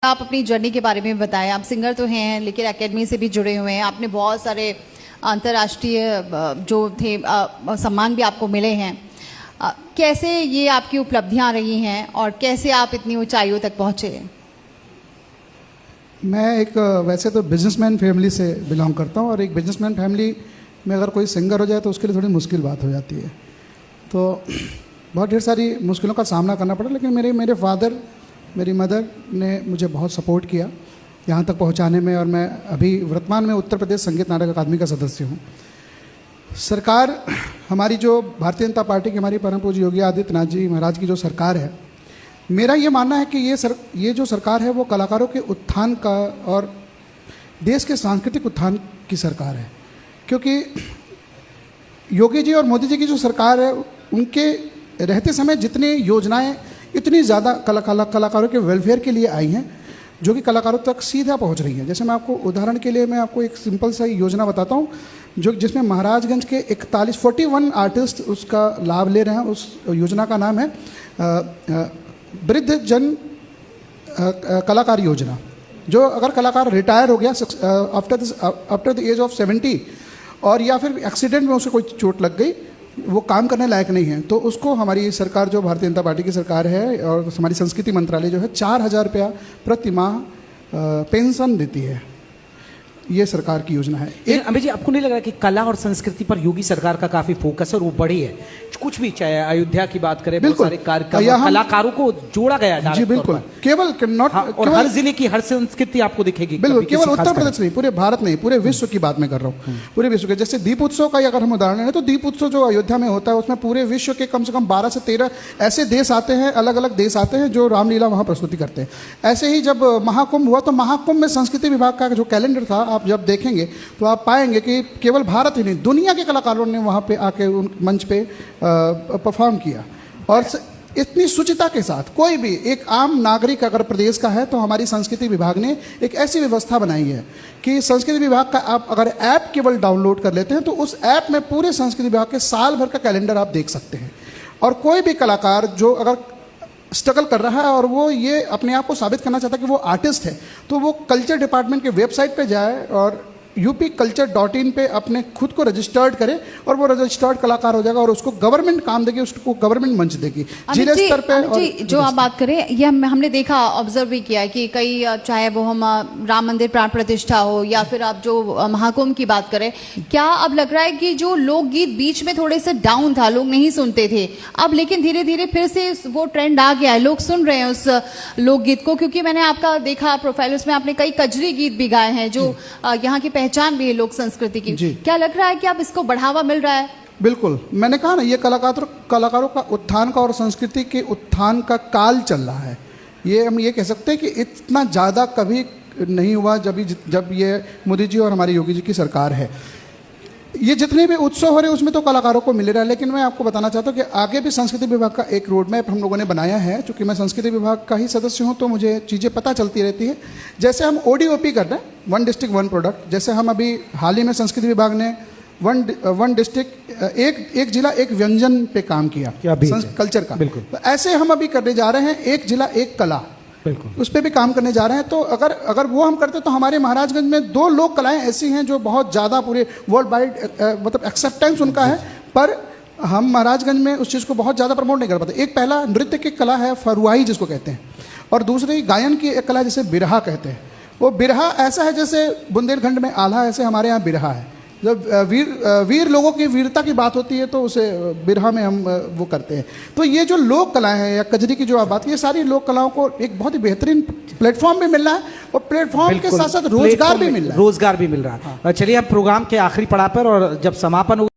आप अपनी जर्नी के बारे में बताएं। आप सिंगर तो हैं लेकिन एकेडमी से भी जुड़े हुए हैं। आपने बहुत सारे अंतर्राष्ट्रीय जो थे सम्मान भी आपको मिले हैं। कैसे ये आपकी उपलब्धियां रही हैं और कैसे आप इतनी ऊंचाइयों तक पहुंचे? मैं एक वैसे तो बिजनेसमैन फैमिली से बिलोंग करता हूँ और एक बिजनेसमैन फैमिली में अगर कोई सिंगर हो जाए तो उसके लिए थोड़ी मुश्किल बात हो जाती है। तो बहुत ढेर सारी मुश्किलों का सामना करना पड़ा, लेकिन मेरे फादर मेरी मदर ने मुझे बहुत सपोर्ट किया यहाँ तक पहुँचाने में। और मैं अभी वर्तमान में उत्तर प्रदेश संगीत नाटक अकादमी का सदस्य हूँ। सरकार हमारी जो भारतीय जनता पार्टी की हमारी परम पूज्य योगी आदित्यनाथ जी महाराज की जो सरकार है, मेरा ये मानना है कि ये जो सरकार है वो कलाकारों के उत्थान का और देश के सांस्कृतिक उत्थान की सरकार है। क्योंकि योगी जी और मोदी जी की जो सरकार है उनके रहते समय जितनी योजनाएं इतनी ज़्यादा कलाकारों के वेलफेयर के लिए आई हैं जो कि कलाकारों तक सीधा पहुंच रही हैं। जैसे मैं आपको उदाहरण के लिए मैं आपको एक सिंपल सा योजना बताता हूं जो जिसमें महाराजगंज के 41 आर्टिस्ट उसका लाभ ले रहे हैं। उस योजना का नाम है वृद्ध जन कलाकार योजना। जो अगर कलाकार रिटायर हो गया आफ्टर द एज ऑफ 70 और या फिर एक्सीडेंट में उसे कोई चोट लग गई, वो काम करने लायक नहीं है, तो उसको हमारी सरकार जो भारतीय जनता पार्टी की सरकार है और हमारी संस्कृति मंत्रालय जो है 4000 रुपया प्रति माह पेंशन देती है। ये सरकार की योजना है। एक अमित जी, आपको नहीं लग रहा कि कला और संस्कृति पर योगी सरकार का काफी फोकस है और वो बढ़ी है? कुछ भी, चाहे अयोध्या की बात करें, बहुत सारे कार्यक्रम कलाकारों को जोड़ा गया है। जी बिल्कुल, केवल नॉट और हर जिले की हर संस्कृति आपको दिखेगी। बिल्कुल, केवल उत्तर प्रदेश नहीं, पूरे भारत नहीं, पूरे विश्व की बात मैं कर रहा हूँ। पूरे विश्व के, जैसे दीप उत्सव का अगर हम उदाहरण लें तो दीप उत्सव जो अयोध्या में होता है उसमें पूरे विश्व के कम से कम 12 से 13 ऐसे देश आते हैं, अलग अलग देश आते हैं जो रामलीला वहाँ प्रस्तुति करते हैं। ऐसे ही जब महाकुंभ हुआ तो महाकुंभ में संस्कृति विभाग का जो कैलेंडर था आप जब देखेंगे तो आप पाएंगे कि केवल भारत ही नहीं, दुनिया के कलाकारों ने वहाँ पे आके उन मंच पे परफॉर्म किया। और इतनी शुचिता के साथ कोई भी एक आम नागरिक अगर प्रदेश का है तो हमारी संस्कृति विभाग ने एक ऐसी व्यवस्था बनाई है कि संस्कृति विभाग का आप अगर ऐप केवल डाउनलोड कर लेते हैं तो उस ऐप में पूरे संस्कृति विभाग के साल भर का कैलेंडर आप देख सकते हैं। और कोई भी कलाकार जो अगर स्ट्रगल कर रहा है और वो ये अपने आप को साबित करना चाहता है कि वो आर्टिस्ट है, तो वो कल्चर डिपार्टमेंट के वेबसाइट पे जाए और upculture.in पे अपने खुद को रजिस्टर्ड करे और वो रजिस्टर्ड कलाकार हो जाएगा और उसको गवर्नमेंट काम देगी, उसको गवर्नमेंट मंच देगी जिले स्तर पे। और जो आप बात करें, ये हमने देखा, ऑब्जर्व भी किया कि कई, चाहे वो हम राम मंदिर प्राण प्रतिष्ठा हो या फिर आप जो महाकुंभ की बात करें, क्या अब लग रहा है कि जो लोकगीत बीच में थोड़े से डाउन था, लोग नहीं सुनते थे, अब लेकिन धीरे धीरे फिर से वो ट्रेंड आ गया है, लोग सुन रहे हैं उस लोकगीत को? क्योंकि मैंने आपका देखा प्रोफाइल, उसमें आपने कई कजरी गीत भी गाए हैं जो यहाँ की पहचान भी है लोक संस्कृति की। क्या लग रहा है कि अब इसको बढ़ावा मिल रहा है? बिल्कुल, मैंने कहा ना, ये कलाकारों का उत्थान का और संस्कृति के उत्थान का काल चल रहा है। ये हम ये कह सकते हैं कि इतना ज़्यादा कभी नहीं हुआ जब ये मोदी जी और हमारी योगी जी की सरकार है। ये जितने भी उत्सव हो रहे हैं उसमें तो कलाकारों को मिल रहा है, लेकिन मैं आपको बताना चाहता हूँ कि आगे भी संस्कृति विभाग का एक रोड मैप हम लोगों ने बनाया है। चूँकि मैं संस्कृति विभाग का ही सदस्य हूँ तो मुझे चीज़ें पता चलती रहती है। जैसे हम ODOP कर रहे हैं, वन डिस्ट्रिक्ट वन प्रोडक्ट, जैसे हम अभी हाल ही में संस्कृति विभाग ने वन डिस्ट्रिक्ट एक जिला एक व्यंजन पे काम किया कल्चर का। तो ऐसे हम अभी करने जा रहे हैं एक जिला एक कला, उस पर भी काम करने जा रहे हैं। तो अगर वो हम करते तो हमारे महाराजगंज में 2 लोक कलाएं ऐसी हैं जो बहुत ज़्यादा पूरे वर्ल्ड वाइड मतलब एक्सेप्टेंस उनका है, पर हम महाराजगंज में उस चीज़ को बहुत ज़्यादा प्रमोट नहीं कर पाते। एक पहला नृत्य की कला है फरुआई जिसको कहते हैं, और दूसरी गायन की एक कला जिसे बिरहा कहते हैं। वो बिरहा ऐसा है जैसे बुंदेलखंड में आल्हा, ऐसे हमारे यहाँ बिरहा है। जब वीर लोगों की वीरता की बात होती है तो उसे बिरहा में हम वो करते हैं। तो ये जो लोक कलाएं हैं या कजरी की जो आप बात, ये सारी लोक कलाओं को एक बहुत ही बेहतरीन प्लेटफॉर्म भी मिल रहा है और प्लेटफॉर्म के साथ साथ रोजगार भी मिल रहा है। चलिए, अब प्रोग्राम के आखिरी पड़ाव पर और जब समापन